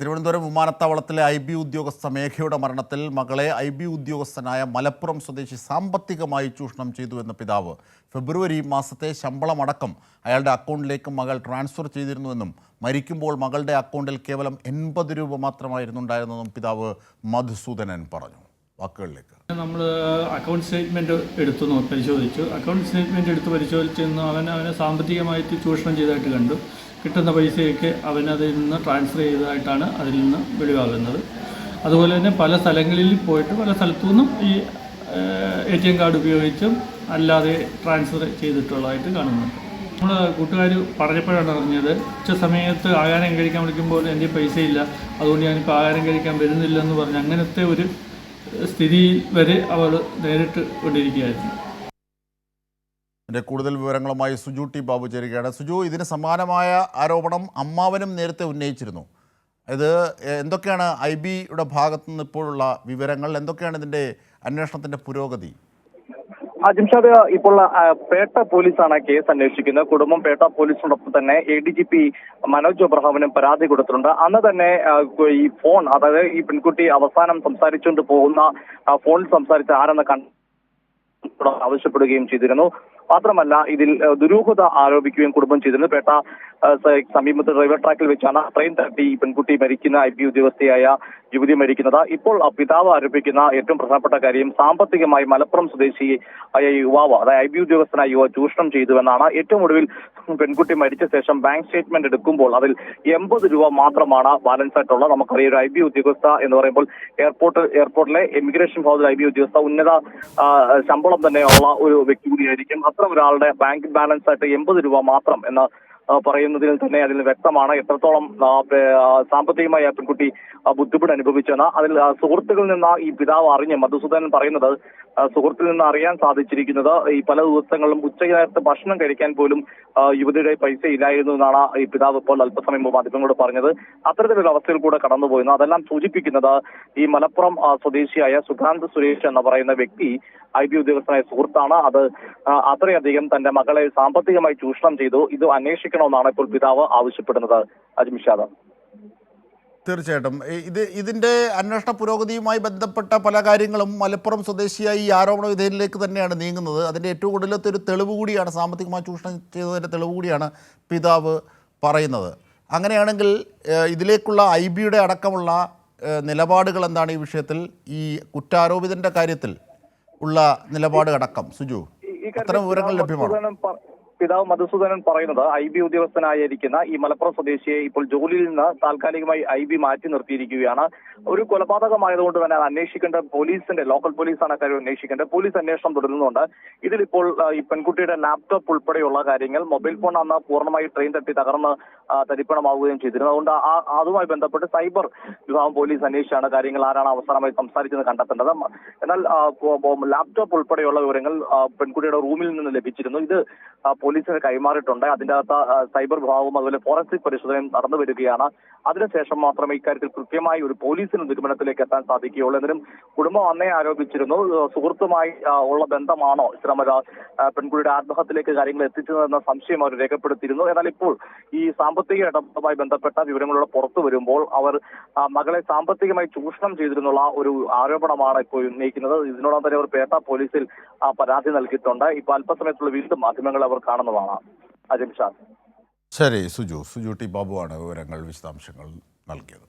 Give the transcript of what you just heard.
തിരുവനന്തപുരം വിമാനത്താവളത്തിലെ IB ഉദ്യോഗസ്ഥ മേഘയുടെ മരണത്തിൽ മകളെ IB ഉദ്യോഗസ്ഥനായ മലപ്പുറം സ്വദേശി സാമ്പത്തികമായി ചൂഷണം ചെയ്തു എന്ന പിതാവ് ഫെബ്രുവരി മാസത്തെ ശമ്പളമടക്കം അയാളുടെ അക്കൗണ്ടിലേക്ക് മകൾ ട്രാൻസ്ഫർ ചെയ്തിരുന്നുവെന്നും മരിക്കുമ്പോൾ മകളുടെ അക്കൗണ്ടിൽ കേവലം 80 രൂപ മാത്രമായിരുന്നു ഉണ്ടായിരുന്നതെന്നും പിതാവ് മധുസൂദനൻ പറഞ്ഞു. വാക്കുകളിലേക്ക്. നമ്മൾ അക്കൗണ്ട് സ്റ്റേറ്റ്മെൻറ്റ് പരിശോധിച്ചു. അക്കൗണ്ട് സ്റ്റേറ്റ്മെൻറ്റ് എടുത്ത് പരിശോധിച്ചെന്ന് അവനെ സാമ്പത്തികമായിട്ട് ചൂഷണം ചെയ്തതായിട്ട് കണ്ടു. കിട്ടുന്ന പൈസയൊക്കെ അവനതിൽ നിന്ന് ട്രാൻസ്ഫർ ചെയ്തതായിട്ടാണ് അതിൽ നിന്ന് വെളിവാകുന്നത്. അതുപോലെ തന്നെ പല സ്ഥലങ്ങളിൽ പോയിട്ട് പല സ്ഥലത്തു നിന്നും ഈ ATM കാർഡ് ഉപയോഗിച്ചും അല്ലാതെ ട്രാൻസ്ഫർ ചെയ്തിട്ടുള്ളതായിട്ട് കാണുന്നുണ്ട്. നമ്മൾ കൂട്ടുകാർ പറഞ്ഞപ്പോഴാണ് അറിഞ്ഞത്. സമയത്ത് ആഹാരം കഴിക്കാൻ വിളിക്കുമ്പോൾ എൻ്റെ പൈസയില്ല, അതുകൊണ്ട് ഞാനിപ്പോൾ ആഹാരം കഴിക്കാൻ വരുന്നില്ലെന്ന് പറഞ്ഞ് അങ്ങനത്തെ ഒരു സ്ഥിതിയിൽ വരെ അവൾ നേരിട്ട് കൊണ്ടിരിക്കുകയായിരുന്നു. കൂടുതൽ വിവരങ്ങളുമായി സുജു ടി ബാബു ചേരുകയാണ്. സുജു, ഇതിന് സമാനമായ ആരോപണം അമ്മാവനും നേരത്തെ ഉന്നയിച്ചിരുന്നു. ഇത് എന്തൊക്കെയാണ് IBയുടെ ഭാഗത്തു നിന്ന് ഇപ്പോഴുള്ള വിവരങ്ങൾ? എന്തൊക്കെയാണ് ഇതിൻ്റെ അന്വേഷണത്തിൻ്റെ പുരോഗതി? ജിംഷാദ്, ഇപ്പോൾ പേട്ട പോലീസാണ് കേസ് അന്വേഷിക്കുന്നത്. കുടുംബം പേട്ട പോലീസിനോടൊപ്പം തന്നെ ADGP മനോജ് എബ്രഹാമിനും പരാതി കൊടുത്തിട്ടുണ്ട്. അന്ന് തന്നെ ഈ ഫോൺ, അതായത് ഈ പെൺകുട്ടി അവസാനം സംസാരിച്ചുകൊണ്ട് പോകുന്ന ഫോണിൽ സംസാരിച്ച ആരെന്ന് ആവശ്യപ്പെടുകയും ചെയ്തിരുന്നു. മാത്രമല്ല, ഇതിൽ ദുരൂഹത ആരോപിക്കുകയും കുടുംബം ചെയ്തിരുന്നു. പേട്ട സമീപത്ത് റെയിൽവേ ട്രാക്കിൽ വെച്ചാണ് ട്രെയിൻ തട്ടി ഈ പെൺകുട്ടി മരിക്കുന്ന IB ഉദ്യോഗസ്ഥയായ യുവതി മരിക്കുന്നത്. ഇപ്പോൾ പിതാവ് ആരോപിക്കുന്ന ഏറ്റവും പ്രധാനപ്പെട്ട കാര്യം സാമ്പത്തികമായി മലപ്പുറം സ്വദേശിയായ യുവാവ്, അതായത് IB ഉദ്യോഗസ്ഥനായ യുവാവ് ചൂഷണം ചെയ്തുവെന്നാണ്. ഏറ്റവും ഒടുവിൽ പെൺകുട്ടി മരിച്ച ശേഷം ബാങ്ക് സ്റ്റേറ്റ്മെന്റ് എടുക്കുമ്പോൾ അതിൽ 80 രൂപ മാത്രമാണ് ബാലൻസ് ആയിട്ടുള്ളത്. നമുക്കറിയാം, ഒരു IB ഉദ്യോഗസ്ഥ എന്ന് പറയുമ്പോൾ എയർപോർട്ടിലെ ഇമിഗ്രേഷൻ വിഭാഗത്തിൽ IB ഉദ്യോഗസ്ഥ ഉന്നത ശമ്പളം തന്നെയുള്ള ഒരു വ്യക്തി കൂടിയായിരിക്കും. അത്തരം ഒരാളുടെ ബാങ്ക് ബാലൻസ് ആയിട്ട് 80 രൂപ മാത്രം എന്ന് പറയുന്നതിൽ തന്നെ അതിൽ വ്യക്തമാണ് എത്രത്തോളം സാമ്പത്തികമായി ആ പെൺകുട്ടി ബുദ്ധിമുട്ട് അനുഭവിച്ചെന്ന്. അതിൽ സുഹൃത്തുക്കളിൽ നിന്ന് ഈ പിതാവ് അറിഞ്ഞ്, മധുസൂദനൻ പറയുന്നത്, സുഹൃത്തിൽ നിന്ന് അറിയാൻ സാധിച്ചിരിക്കുന്നത് ഈ പല ദിവസങ്ങളിലും ഉച്ചനേരത്ത് ഭക്ഷണം കഴിക്കാൻ പോലും യുവതിയുടെ പൈസ ഇല്ലായിരുന്നു എന്നാണ് ഈ പിതാവ് ഇപ്പോൾ അല്പസമയം മുമ്പ് മാധ്യമങ്ങളോട് പറഞ്ഞത്. അത്തരത്തിലൊരു അവസ്ഥയിൽ കൂടെ കടന്നുപോയിരുന്നു. അതെല്ലാം സൂചിപ്പിക്കുന്നത് ഈ മലപ്പുറം സ്വദേശിയായ സുഖാന്ത് സുരേഷ് എന്ന് പറയുന്ന വ്യക്തി IB ഉദ്യോഗസ്ഥനായ സുഹൃത്താണ്. അത് അത്രയധികം തന്റെ മകളെ സാമ്പത്തികമായി ചൂഷണം ചെയ്തു. ഇത് അന്വേഷിക്കണമെന്നാണ് ഇപ്പോൾ പിതാവ് ആവശ്യപ്പെടുന്നത്. അജിംഷാദ്, തീർച്ചയായിട്ടും ഇതിൻ്റെ അന്വേഷണ പുരോഗതിയുമായി ബന്ധപ്പെട്ട പല കാര്യങ്ങളും മലപ്പുറം സ്വദേശിയായി ഈ ആരോപണ വിധേയനിലേക്ക് തന്നെയാണ് നീങ്ങുന്നത്. അതിൻ്റെ ഏറ്റവും കൂടുതലത്തെ ഒരു തെളിവ് കൂടിയാണ്, സാമ്പത്തികമായി ചൂഷണം ചെയ്തതിൻ്റെ തെളിവ് കൂടിയാണ് പിതാവ് പറയുന്നത്. അങ്ങനെയാണെങ്കിൽ ഇതിലേക്കുള്ള IBയുടെ അടക്കമുള്ള നിലപാടുകൾ എന്താണ് ഈ വിഷയത്തിൽ? ഈ കുറ്റാരോപിതൻ്റെ കാര്യത്തിൽ ഉള്ള നിലപാട് അടക്കം സുജു, അത്തരം വിവരങ്ങൾ ലഭ്യമാണ്? പിതാവ് മധുസൂദനൻ പറയുന്നത് IB ഉദ്യോഗസ്ഥനായിരിക്കുന്ന ഈ മലപ്പുറം സ്വദേശിയെ ഇപ്പോൾ ജോലിയിൽ നിന്ന് താൽക്കാലികമായി IB മാറ്റി നിർത്തിയിരിക്കുകയാണ്. ഒരു കൊലപാതകമായതുകൊണ്ട് തന്നെ അത് അന്വേഷിക്കേണ്ട ലോക്കൽ പോലീസാണ് കാര്യം അന്വേഷിക്കേണ്ടത്. പോലീസ് അന്വേഷണം തുടരുന്നുണ്ട്. ഇതിലിപ്പോൾ ഈ പെൺകുട്ടിയുടെ ലാപ്ടോപ്പ് ഉൾപ്പെടെയുള്ള കാര്യങ്ങൾ, മൊബൈൽ ഫോൺ അന്ന് പൂർണ്ണമായി ട്രെയിൻ തട്ടി തകർന്ന് തരിപ്പണമാവുകയും ചെയ്തിരുന്നു. അതുകൊണ്ട് അതുമായി ബന്ധപ്പെട്ട് സൈബർ വിഭാഗം പോലീസ് അന്വേഷിച്ചാണ് കാര്യങ്ങൾ ആരാണ് അവസാനമായി സംസാരിച്ചെന്ന് കണ്ടെത്തേണ്ടത്. എന്നാൽ ലാപ്ടോപ്പ് ഉൾപ്പെടെയുള്ള വിവരങ്ങൾ പെൺകുട്ടിയുടെ റൂമിൽ നിന്ന് ലഭിച്ചിരുന്നു. ഇത് പോലീസിന് കൈമാറിയിട്ടുണ്ട്. അതിൻ്റെ അകത്ത് സൈബർ വിഭാഗവും അതുപോലെ ഫോറൻസിക് പരിശോധനയും നടന്നു വരികയാണ്. അതിനുശേഷം മാത്രമേ ഇക്കാര്യത്തിൽ കൃത്യമായി ഒരു പോലീസിന് നിഗമനത്തിലേക്ക് എത്താൻ സാധിക്കുകയുള്ളൂ. എന്നാലും കുടുംബം അന്നേ ആരോപിച്ചിരുന്നു, സുഹൃത്തുമായി ഉള്ള ബന്ധമാണോ ഇത്തരം പെൺകുട്ടിയുടെ ആത്മഹത്യയിലേക്ക് കാര്യങ്ങൾ എത്തിച്ചതെന്ന സംശയം അവർ രേഖപ്പെടുത്തിയിരുന്നു. എന്നാൽ ഇപ്പോൾ ഈ സാമ്പത്തിക ഇടപാടുമായി ബന്ധപ്പെട്ട വിവരങ്ങളുടെ പുറത്തു വരുമ്പോൾ അവർ മകളെ സാമ്പത്തികമായി ചൂഷണം ചെയ്തിരുന്നുള്ള ഒരു ആരോപണമാണ് ഇപ്പോൾ ഉന്നയിക്കുന്നത്. ഇതിനോടൊപ്പം തന്നെ അവർ പേട്ട പോലീസിൽ പരാതി നൽകിയിട്ടുണ്ട്. ഇപ്പോൾ അല്പസമയത്തുള്ള വീണ്ടും മാധ്യമങ്ങൾ അവർ കാണുന്നതാണ്. അജിംഷാദ്. ശരി സുജു ടി ബാബുവാണ് വിവരങ്ങൾ, വിശദാംശങ്ങൾ നൽകിയത്.